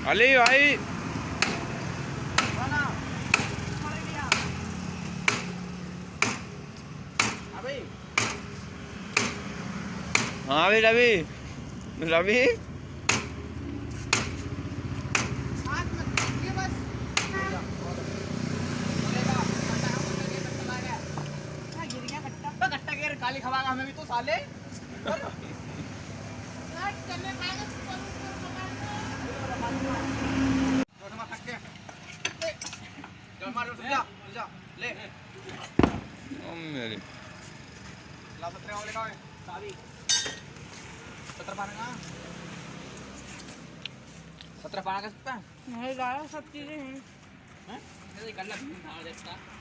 अली भाई हाँ भाई रवि रवि काली खवागा हमें भी तो साले मेरी सत्रह पाना का सकता है नहीं लाया सब चीजें हैं। कर ला